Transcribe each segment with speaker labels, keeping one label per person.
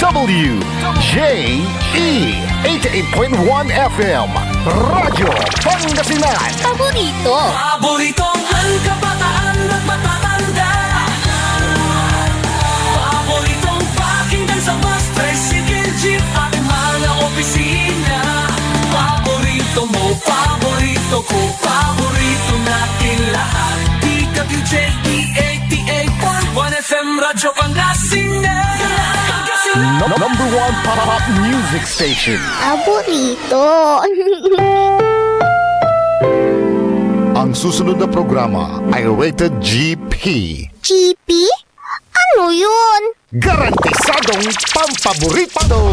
Speaker 1: DWJE 88.1 FM Radyo Pangasinan.
Speaker 2: Paboritong ang kabataan at matatanda. Paboritong pakinggan sa bus, tricycle, jeep at mga opisina. Paborito mo, paborito ko, paborito natin lahat. DWJE 88.1 FM Radyo Pangasinan.
Speaker 1: Number one pop music station.
Speaker 3: Paborito.
Speaker 1: Ang susunod na programa ay rated GP.
Speaker 3: GP? Ano yun?
Speaker 1: Garantisadong pampaborito!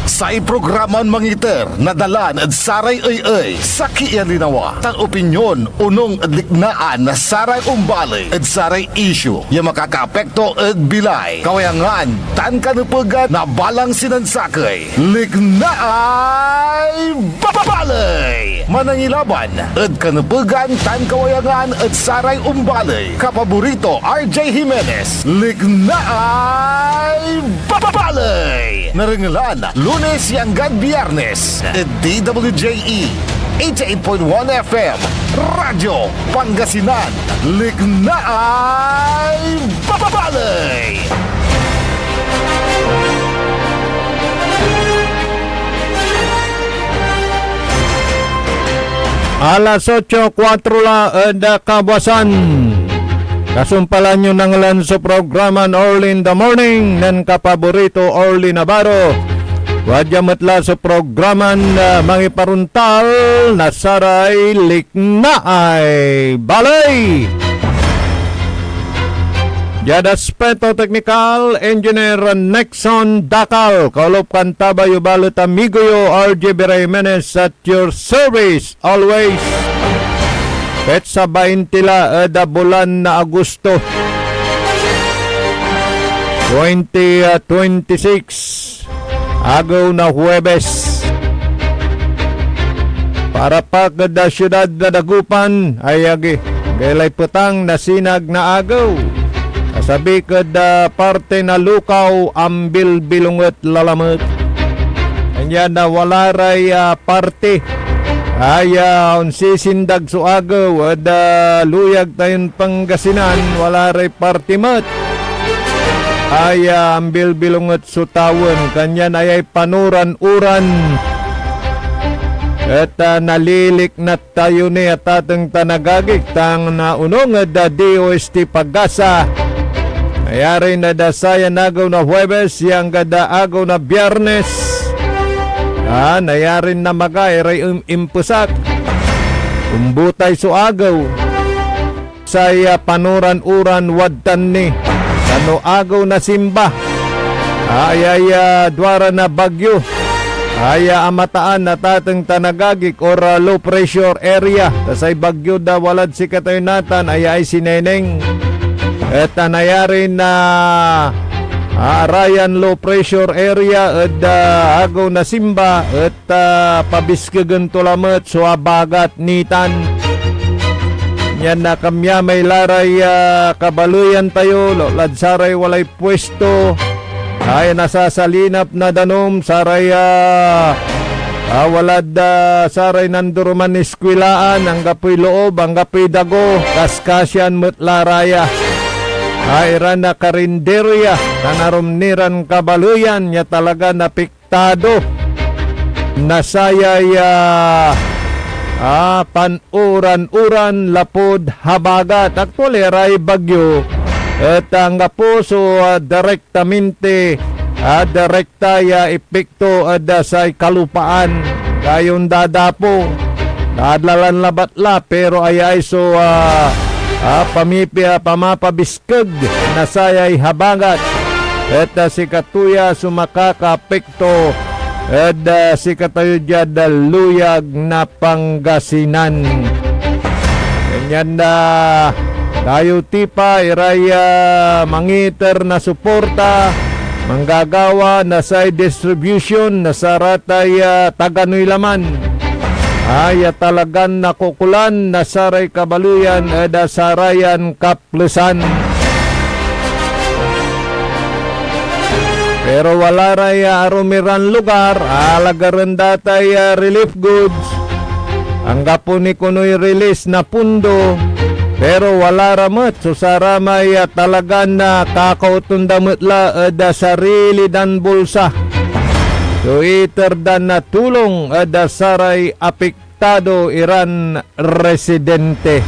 Speaker 1: Sa iprograman mangiter, nadalan at saray ay sa kialinawa. Tang opinyon, unong liknaan na saray umbalay at saray issue. Yung makakaapekto at bilay. Kawayangan, tan kanupugan na balang sinansakay. Liknaay babalay! Manangilaban at kanupugan, tan kawayangan at saray umbalay. Kapaborito RJ Jimenez. Liknaay babalay! Naringalan, Lunes hanggang Biyernes, DWJE 88.1 FM Radyo Pangasinan. Liknaay babalay!
Speaker 4: Alas 8:04 la kabuasan. Kasumpalan nyo ng lan sa programan Early in the Morning ng kapaborito Orly Navarro. Wadya matla sa programan mangiparuntal na saray liknaay balay. Jada Speto Technical Engineer Nexon Dakal. Kaulop kantabayo balot amigoyo RJ Jimenez at your service always. Petsa 20 la bulan na Agosto 2026. Agaw na Huwebes. Para pagkada syudad na Dagupan ay agi gaylay putang na sinag na agaw. Kasabi kada parte na lukaw ambil bilungot lalamot. Kanya na wala ray parte ay unsisindag so agaw at luyag tayon Pangasinan wala ray parte mat. Ay ambil bilungot sutawon kanyan ay panuran-uran at nalilik na tayo ni at atang tanagagik tang naunong da DOST Pagasa ayari na dasaya nagaw na Huwebes yang gada agaw na Biyernes nayarin na magay impusak umbutay so agaw saya panuran-uran wadtan ni ano agaw na simba ay dwara na bagyo ay amataan na tatang tanagagik or low pressure area tasay bagyo da walad si katayunatan ay sineneng at nayari na arayan low pressure area at agaw na simba at pabiskagan tulamat so abagat nitan. Yan na kamya may laray kabaluyan tayo, ladsaray walay pwesto, ay nasasalinap na danom, saray walad saray nanduruman iskwilaan, ang gapoy loob, ang gapoy dago, kaskasyan mutlaraya, ay rana karinderya, kanarumniran kabaluyan, ya talaga napiktado, nasayay panuran-uran lapod habagat actually ray bagyo at ang puso direktamente direkta ya epekto sa kalupaan kayon dadapo dadlalan labatla pero ay so pamapabiskag nasayay habagat at si katuya sumakaka-apekto at si katayo dyan luyag na Pangasinan. Ganyan na tayo tipa iraya mangiter na suporta manggagawa na sa distribution na sa ratay taganoy laman ay talagan nakukulan na saray kabaluyan da sarayan kaplusan. Pero wala ray arumiran lugar, alagaran datay relief goods. Ang gapo ni kuno'y release na pundo, pero wala ramat. So saramay talaga na kakautundamot la sarili dan bulsa. So iter dan na tulong saray apektado iran residente.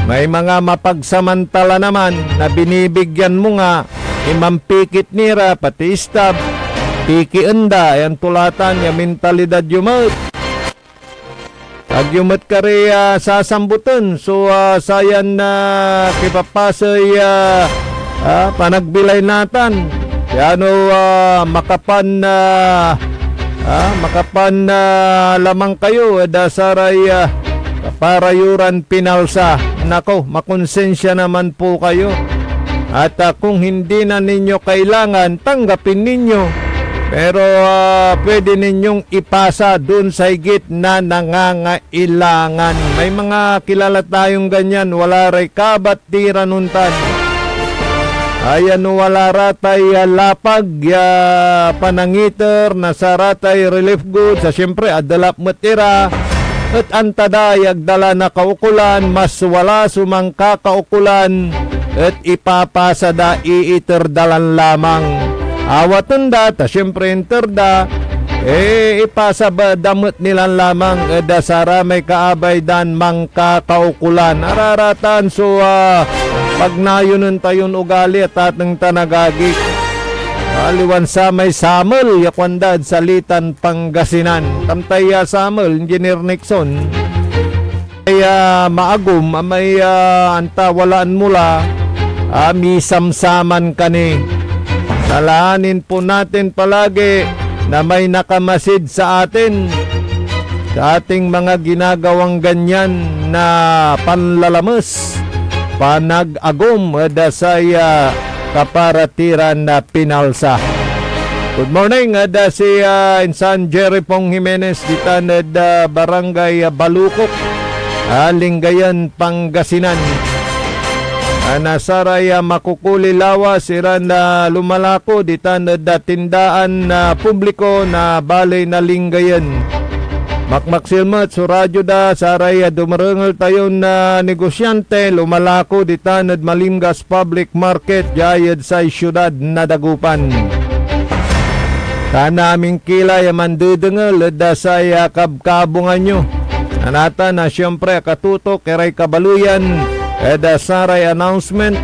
Speaker 4: May mga mapagsamantala naman na binibigyan mo nga imampikit nira pati istab piki enda yan tulatan ya mentalidad yumot pag yumot ka rin sasambutan so sayan na kipapasay panagbilay natan yano makapan lamang kayo dasaray parayuran pinalsa. Nako, makonsensya naman po kayo. At kung hindi na ninyo kailangan, tanggapin ninyo. Pero pwede ninyong ipasa dun sa higit na nangangailangan. May mga kilala tayong ganyan, wala ray kabat tira nuntan. Ayan wala ratay lapag panangiter na sa ratay relief goods. Siyempre, adalap matira. At antadayag dala na kaukulan, mas wala sumangka kaukulan, at ipapasa da iiterdalan lamang. Awatan da, ta siyempre interda, ipasa ba damot nilan lamang, dasara may kaabay dan mangka kaukulan. Araratan, so pag nayunan tayon ugali at atang tanagagik. Aliwan sa may Samuel, yakwandad salitan Pangasinan. Tamtay Samuel, Engineer Nixon. Ay maagum, may antawalaan mula, misamsaman kani. Salaanin po natin palagi na may nakamasid sa atin. Sa ating mga ginagawang ganyan na panlalamas, panag-agum, dasaya, kaparatiran na pinalsa. Good morning, si Insan Jerry Pong Jimenez ditan Barangay Balukok, Lingayen, Pangasinan. Nasaray makukuli lawas iran na lumalako ditan tindaan na publiko na balay na Lingayen. Makmaksilmat sa radyo da saray dumarangal tayo na negosyante lumalako ditanad Malimgas Public Market jayad sa syudad na Dagupan. Kana aming kilay mandudengal da sa kabkabungan nyo. Anata na siyempre katutok keray kabaluyan da saray announcement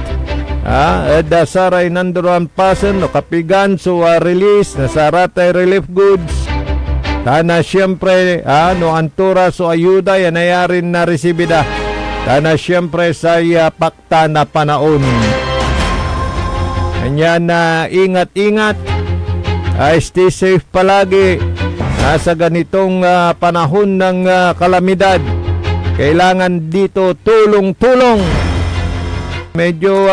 Speaker 4: da saray nanduran pasen o kapigan so release na saratay relief goods. Tana siyempre, no antura so ayuda yan ayarin na resibida. Tana siyempre sa pakta na panaon. Kanya na ingat-ingat, stay safe palagi sa ganitong panahon ng kalamidad. Kailangan dito tulong-tulong. Medyo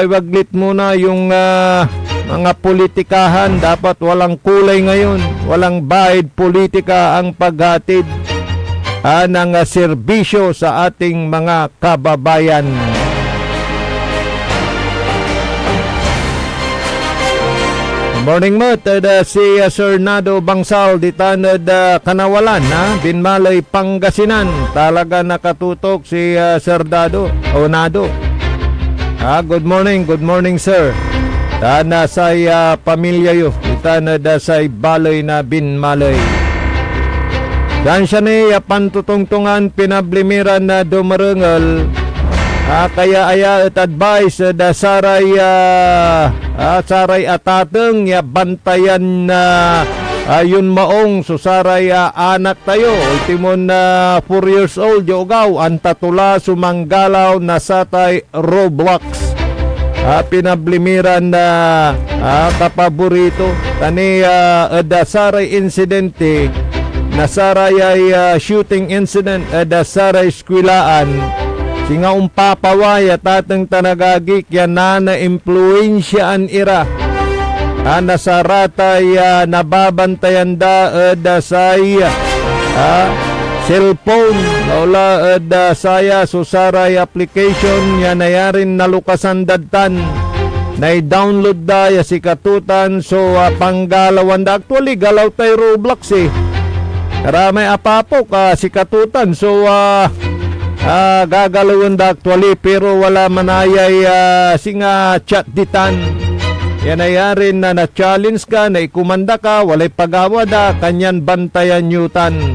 Speaker 4: iwaglit muna yung mga politikahan, dapat walang kulay ngayon, walang bahid politika ang paghatid ng serbisyo sa ating mga kababayan. Morning mo, si Sir Nado Bangsal ditanad Kanawalan, Binmalay, Pangasinan. Talaga nakatutok si Sir Dado o Nado. Good morning sir. Tana say pamilya yo, itana da say balay na Binmalay. Dan siya ni pantutungtungan pinablimiran na dumarangal. Kaya aya at advice da saray saray atateng ya bantayan na yun maong susaray anak tayo. Ultimon na 4 years old yogaw antatula sumanggalaw na satay Roblox. Pinablimiran na kapaborito tani dasaray insidente nasaray shooting incident dasaray skwilaan singa umpapaway at atang tanagagik yan na impluensyaan ira nasaratay nababantayan dasay cellphone laula saya susaray application yan ayarin nalukasan dadtan na-download da ya si katutan. So panggalawan da. Actually galaw tayo Roblox eh. Karamay apapok si katutan. So gagalawan da actually, pero wala manayay singa chat ditan. Yan ay rin na challenge ka, na ikumanda ka, walay pagawa da, kanyan bantayan yutan.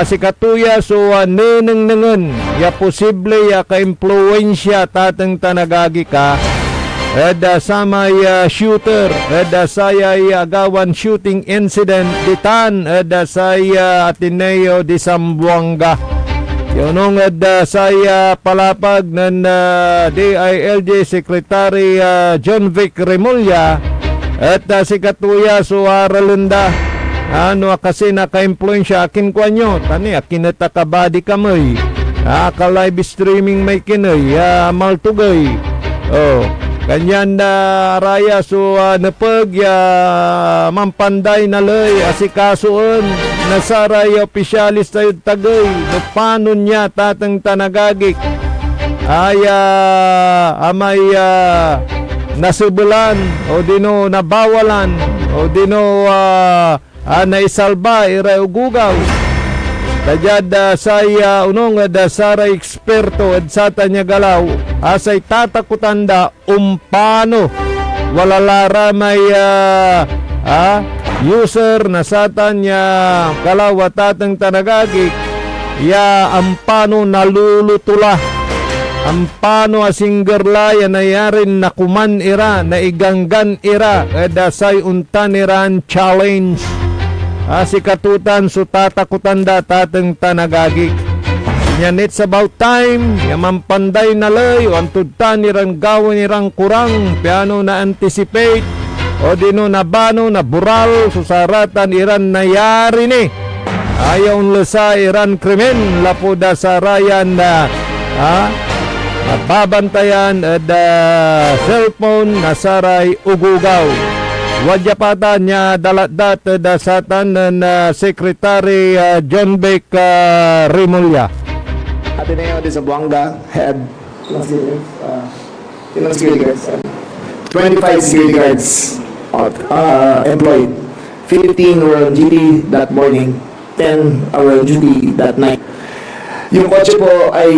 Speaker 4: Si katuya, so neneng-nengen, ya posible ya ka-impluensya tatang tanagagi ka, samay shooter, sayay agawan shooting incident, ditan, saya Ateneo de Zamboanga. Yunong saya palapag ng DILG Secretary John Vic Remulla at si katuya suaralunda. Ano kasi naka-influensya akin kwa nyo. Tani, akin na takabadi kamay. Ka-live streaming may kinay. Maltugay. Kanyan na raya so napag mampanday na lay asikasuon nasaray opisyalis tayo tagay no paano niya tatang tanagagik ay amay nasubulan o dino nabawalan o dino naisalba iraugugaw Tajad saya unong dasara eksperto at sa tanya galaw asay tatakutanda umpano walalara may user na sa tanya galaw at tatang tanagagik ya ampano nalulutula ampano asinggerla yan ayarin nakuman ira na iganggan ira dasay untan iran challenge si katutan so tatakutanda tatang tanagagik. Yan it's about time. Yaman panday na lay. O antudtan nirang gawin nirang kurang. Piano na anticipate. O dino na bano na bural. Susaratan iran na yari ni. Ayaw lesa iran krimen. Lapuda sa rayan na babantayan at cellphone na saray ugugaw. Wajapata niya dalat-dat dasatan na Secretary John Vic Remulla.
Speaker 5: Ateneo de Zamboanga had ilang security guards? 25 security guards employed. 15 were on duty that morning, 10 were on duty that night. Yung kotse po ay,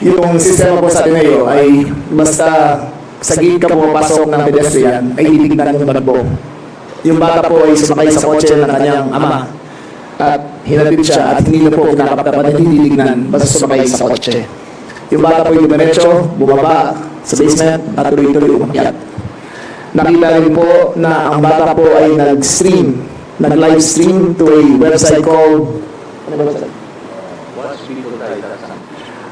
Speaker 5: yung sistema po sa Ateneo ay basta sa gate ka pumapasok ng pedestrian ay titignan yung barbo. Yung bata po ay sumakay sa kotse ng kanyang ama at hinatid siya at hindi na po kinakaptapan na titignan basta sumakay sa kotse. Yung bata po yung diretso, bumaba sa basement at tuloy-tuloy umakyat. Nakita rin po na ang bata po ay nag-live stream to a website called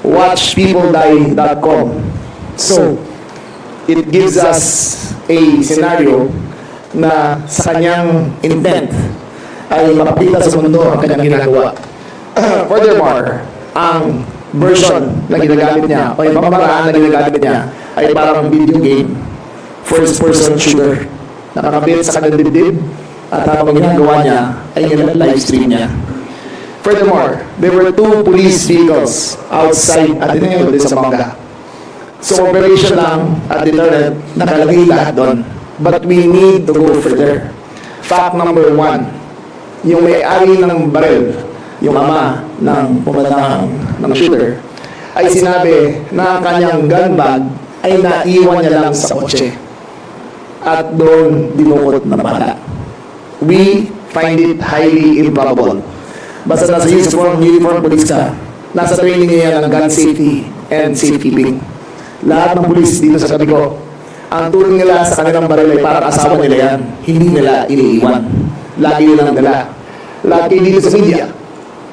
Speaker 5: watchpeopledie.com. So, it gives us a scenario na sa kanyang intent ay mapakita sa mundo ang kanyang ginagawa. Furthermore, ang version na ginagamit niya o yung pamamaraan na ginagamit niya ay parang video game, first-person shooter. Nakakabit sa kanyang dibdib at habang ginagawa niya ay live stream niya. Furthermore, there were 2 police vehicles outside Ateneo de Zamboanga. So operation lang at deterrent, nakalagay lahat doon. But we need to go further. Fact number 1, yung may-ari ng baril, yung ama ng pumatang ng shooter, ay sinabi na ang kanyang gun bag ay naiwan niya lang sa kotse. At doon dinukot na bala. We find it highly improbable. Basta nasa uniform police ka, nasa training niya ng gun safety and safekeeping. Lahat ng pulis dito sa tabi ko, ang tulong nila sa kanilang baril ay parang asawa nila yan. Hindi nila iniiwan. Lagi nilang dala. Lahat kayo dito sa media,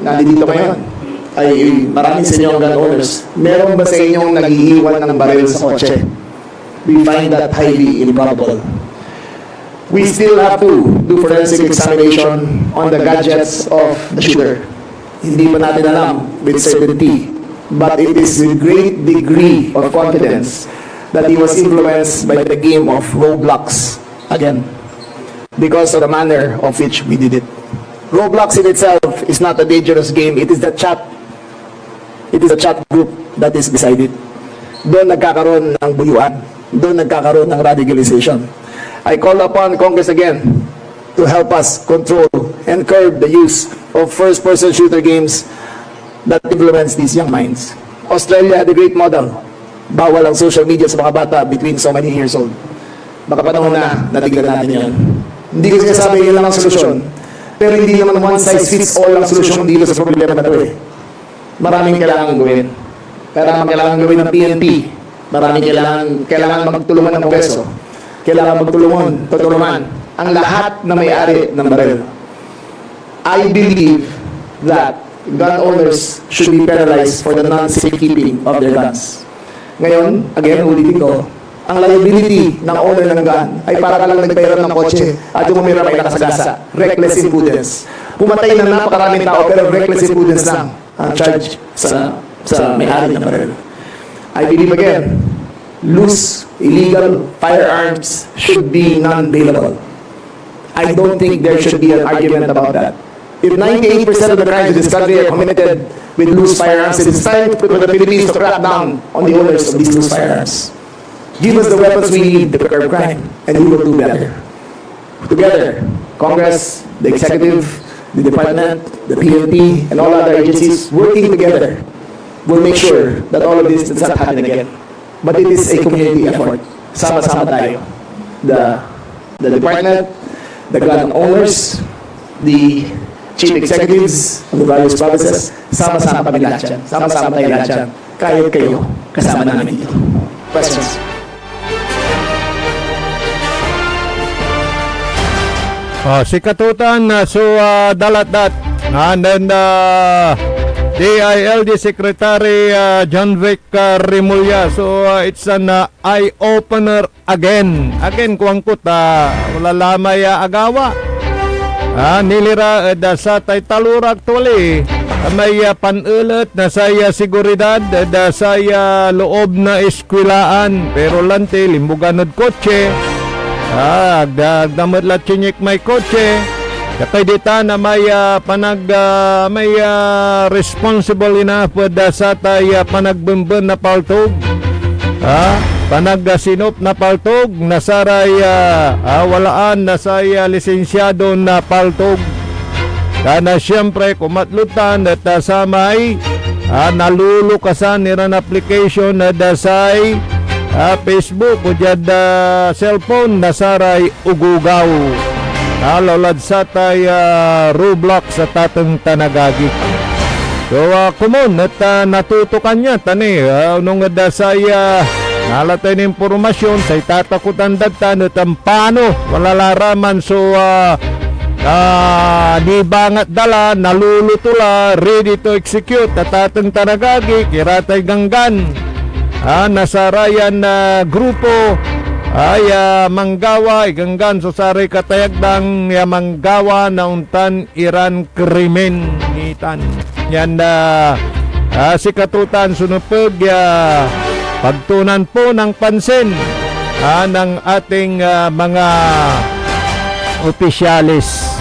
Speaker 5: nandito ngayon, ay maraming sa inyong gun owners. Meron ba sa inyong nag-iiwan ng baril sa kotse? We find that highly improbable. We still have to do forensic examination on the gadgets of the shooter. Hindi pa natin alam with certainty, but it is with great degree of confidence that he was influenced by the game of Roblox again, because of the manner of which we did it. Roblox in itself is not a dangerous game. It is the chat. It is a chat group that is beside it. Doon nagkakaroon ng buyuan. doon nagkakaroon ng radicalization. I call upon Congress again to help us control and curb the use of first-person shooter games that influence these young minds. Australia had a great model. Bawal ang social media sa mga bata between so many years old. Baka panahon na natignan natin yan. Hindi ko sinasabi yun lang ang solusyon. Pero hindi naman one size fits all ang solusyon dito sa problema na ito eh. Maraming kailangan gawin. Kailangan gawin ng PNP. Maraming kailangan magtulungan ng Kongreso. Kailangan tutulungan ang lahat na may-ari ng baril. I believe that gun owners should be penalized for the non-safekeeping of their guns. Ngayon, again, ulitin ko, ang liability ng owner ng gun ay para lang nagpairam ng kotse at yung umira may nakasagasa. Reckless imprudence. Pumatay na napakaraming tao pero reckless imprudence lang ang charge sa may-ari ng baril. I believe again, loose, illegal firearms should be non-bailable. I don't think there should be an argument about that. If 98% of the crimes in this country are committed with loose firearms, it is time for the Philippines to crack down on the owners of these loose firearms. Give us the weapons we need to curb crime, and we will do better. Together, Congress, the Executive, the Department, the PNP, and all other agencies working together will make sure that all of this does not happen again. But it is a community effort. Sama-sama tayo. The Department, the gun owners, the chief executives of the various provinces, sama-sama kami lahat yan. Sama-sama tayo lahat yan. Kahit kayo, kasama namin dito. Questions?
Speaker 4: Si Katutan, dalat-dat. And then, DILG Secretary John Vic Rimulya. So, it's an eye-opener again. Again, kuwangkot, wala lamay agawa. Nilira sa tay talur actually. May panulat na saya seguridad da saya loob na eskwelaan. Pero lante, limbuganod kotse. Agdamot la chinyik may kotse. Katay dita na may responsible enough da sa tay panagbumban na paltog. Panagsinop na paltog, nasaray walaan na saya lisensyado na paltog. Kana siyempre kumatlutan at samay nalulukasan niran application na dasay Facebook o dyan cellphone nasaray ugugaw. Lalad sa tay Roblox sa tatang tanagagi. So kumon at natutukan niya tani nung dasay nalatay na impormasyon sa itatakutan dagtan at ang paano wala laraman so di bangat dala nalulutula ready to execute at atang tanagagi kiratay ganggan nasarayan na grupo ay manggawa iganggan so saray katayagdang manggawa na untan iran krimen nitan yan si Katutan sunupag pagtunan po ng pansin ng ating mga opisyalis.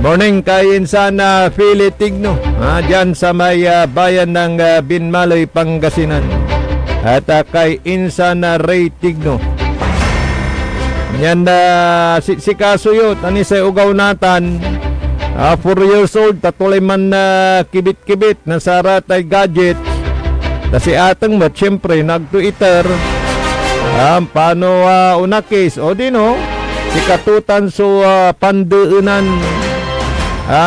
Speaker 4: Morning kay Insana Philly Tigno dyan sa may bayan ng Binmaloy, Pangasinan. At kay Insana Ray Tigno. Yan si Kasuyot, ani sa ugaw natan 4 years old, tatulay man kibit-kibit na saratay gadget. Kasi atang mat, siyempre, nag-Twitter. Paano una case? O di no, si Katutan so panduunan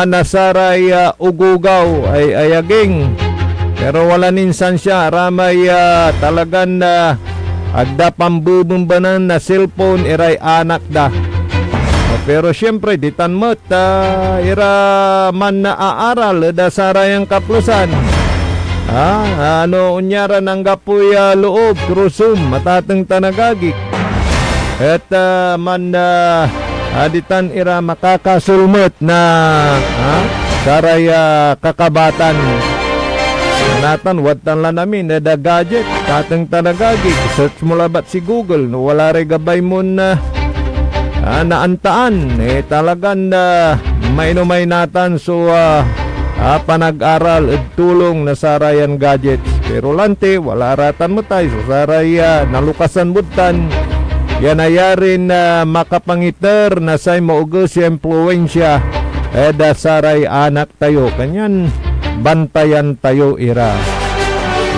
Speaker 4: nasaray ugugaw ay ayaging. Pero wala ninsan siya, ramay talagan agda pambubumbanan na cellphone iray anak da. Pero siyempre, ditan mat, ira man na aaral da sarayang kaplusan. Unyara ng gapoy loob, trusum, matatang tanagagik. At aditan ira makakasulmot na saraya kakabatan. Natan, watan lang namin, da gadget, tatang tanagagik. Search mo labat si Google, no, wala rin gabay mo na naantaan. Talagang mainumay natan so panag-aral at tulong na sarayan gadgets. Pero lante, wala ratan mo tayo. So saray nalukasan mo tan. Yan ayarin na makapangiter na say maugos yung impluensya. Da saray anak tayo. Kanyan bantayan tayo ira.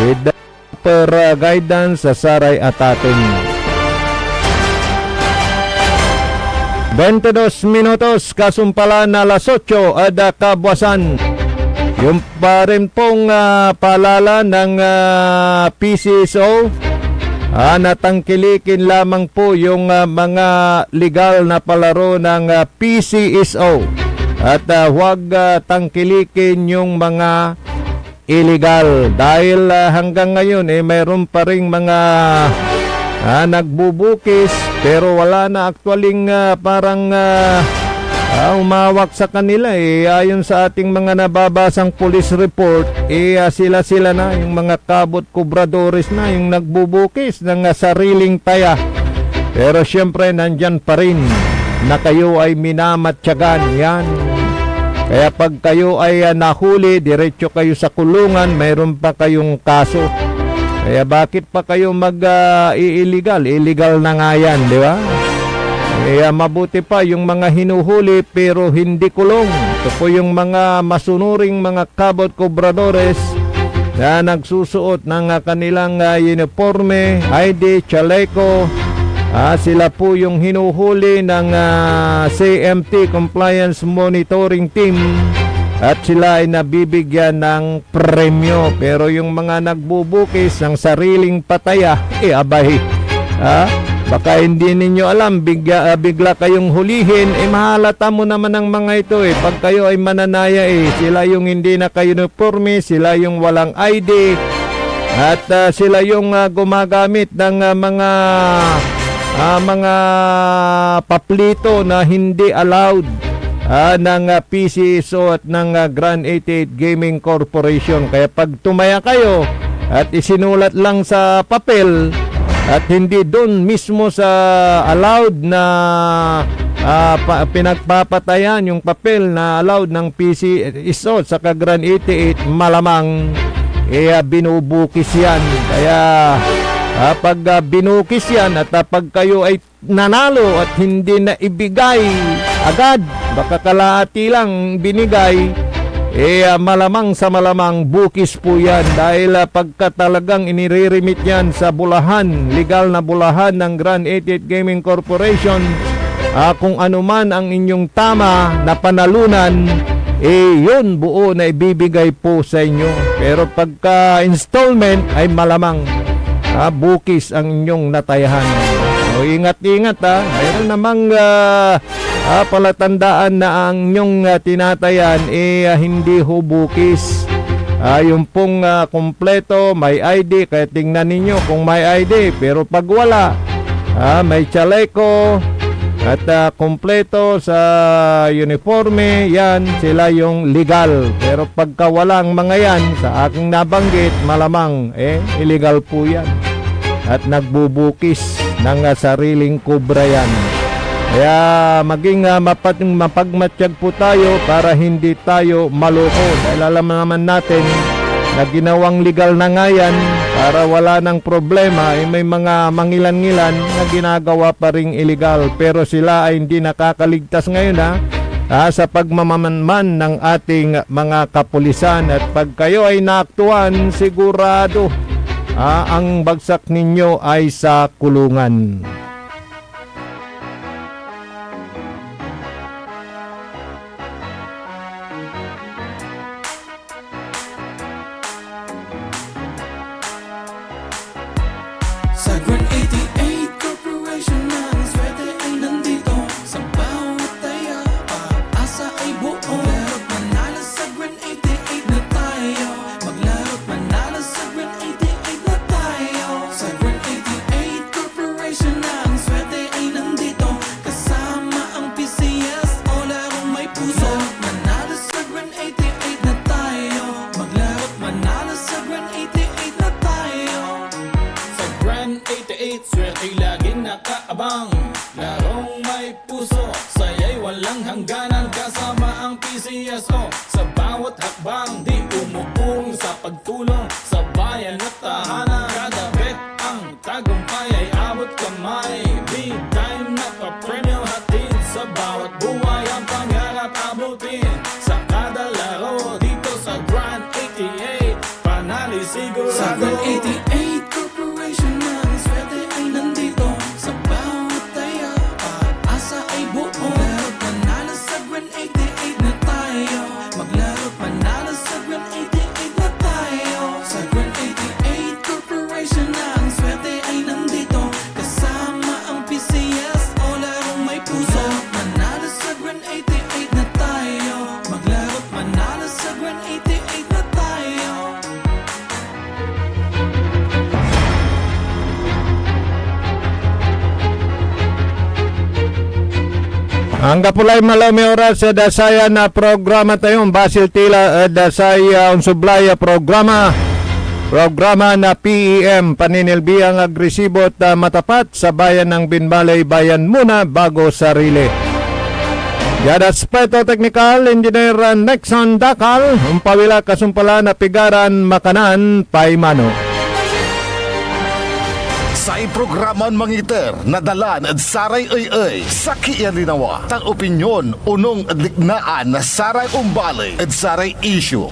Speaker 4: With the guidance sa saray atatin. 22 minutos kasumpala na alas 8 ada kabwasan. Yung pa rin pong paalala ng PCSO, natangkilikin lamang po yung mga legal na palaro ng PCSO at huwag tangkilikin yung mga illegal dahil hanggang ngayon mayroon pa ring mga nagbubukis pero wala na actualing parang umawak sa kanila ayon sa ating mga nababasang police report sila na yung mga kabot kubradores na yung nagbubukis ng sariling taya pero syempre nandyan pa rin na kayo ay minamatyagan yan kaya pag kayo ay nahuli diretso kayo sa kulungan mayroon pa kayong kaso kaya bakit pa kayo mag-illegal? Illegal na nga yan, di ba? Kaya mabuti pa yung mga hinuhuli pero hindi kulong. Ito po yung mga masunuring mga kabot kubradores na nagsusuot ng kanilang uniforme, ID, chaleco. Sila po yung hinuhuli ng CMT Compliance Monitoring Team. At sila ay nabibigyan ng premyo. Pero yung mga nagbubukis ng sariling pataya, abay. Baka hindi ninyo alam, bigla kayong hulihin, mahalata mo naman ang mga ito Pag kayo ay mananaya sila yung hindi naka-uniforme, sila yung walang ID, at sila yung gumagamit ng mga paplito na hindi allowed ng PCSO at ng Grand 88 Gaming Corporation. Kaya pag tumaya kayo at isinulat lang sa papel at hindi doon mismo sa allowed na pinagpapatayan yung papel na allowed ng PCSO sa Grand 88, malamang binubukis yan. Kaya pag binukis yan at pag kayo ay nanalo at hindi na ibigay agad, baka kalahati lang binigay, malamang sa malamang bukis po yan dahil pagka talagang iniriremit yan sa bulahan, legal na bulahan ng Grand 88 Gaming Corporation, kung ano man ang inyong tama na panalunan, yun buo na ibibigay po sa inyo. Pero pagka installment ay malamang bukis ang inyong natayahan. So, ingat-ingat mayroon namang palatandaan na ang inyong tinatayan hindi hubukis. Yung pong kompleto, may ID, kaya tingnan ninyo kung may ID. Pero pag wala, may chaleco at kompleto sa uniforme, yan, sila yung legal. Pero pagka walang mga yan, sa aking nabanggit, malamang illegal po yan. At nagbubukis ng sariling kubra yan. Kaya maging mapagmatsyag po tayo para hindi tayo maloko. Dahil alam naman natin na ginawang legal na nga yan para wala ng problema. May mga mangilan-ngilan na ginagawa pa ring illegal. Pero sila ay hindi nakakaligtas ngayon sa pagmamamanman ng ating mga kapulisan. At pag kayo ay naaktuhan, sigurado ang bagsak ninyo ay sa kulungan.
Speaker 2: Sa Grand 88 Corporation ng swerte ay nandito. Sa bawat taya, pag-asa ay buo. Maglaro't manalo sa Grand 88 na tayo. Maglaro't manalo sa Grand 88 na tayo. Sa Grand 88 Corporation ng swerte ay nandito. Kasama ang PCS o larong may puso. Manalo sa Grand 88 na tayo. Maglaro't manalo sa Grand 88 na tayo. Sa Grand 88, swerte laging nakaabang. Larong may puso, saya'y walang hangganan. Kasama ang PCSO sa bawat hakbang. Di umuurong sa pagtulong sa bayan at
Speaker 4: Ang kapulay malami oras sa dasaya na programa tayong Basil Tila dasaya unsublaya programa na PEM paninilbiang agresibo at matapat sa bayan ng Binbalay, bayan muna bago sarili. Yada Aspeto Technical Engineer Nexon Dakal umpawila kasumpala na pigaran makanan paimano.
Speaker 1: Sa programon mangiter, nadalan at saray ay sa kiyan linawa. Tang opinyon, unong dignaan na saray umbali at saray issue.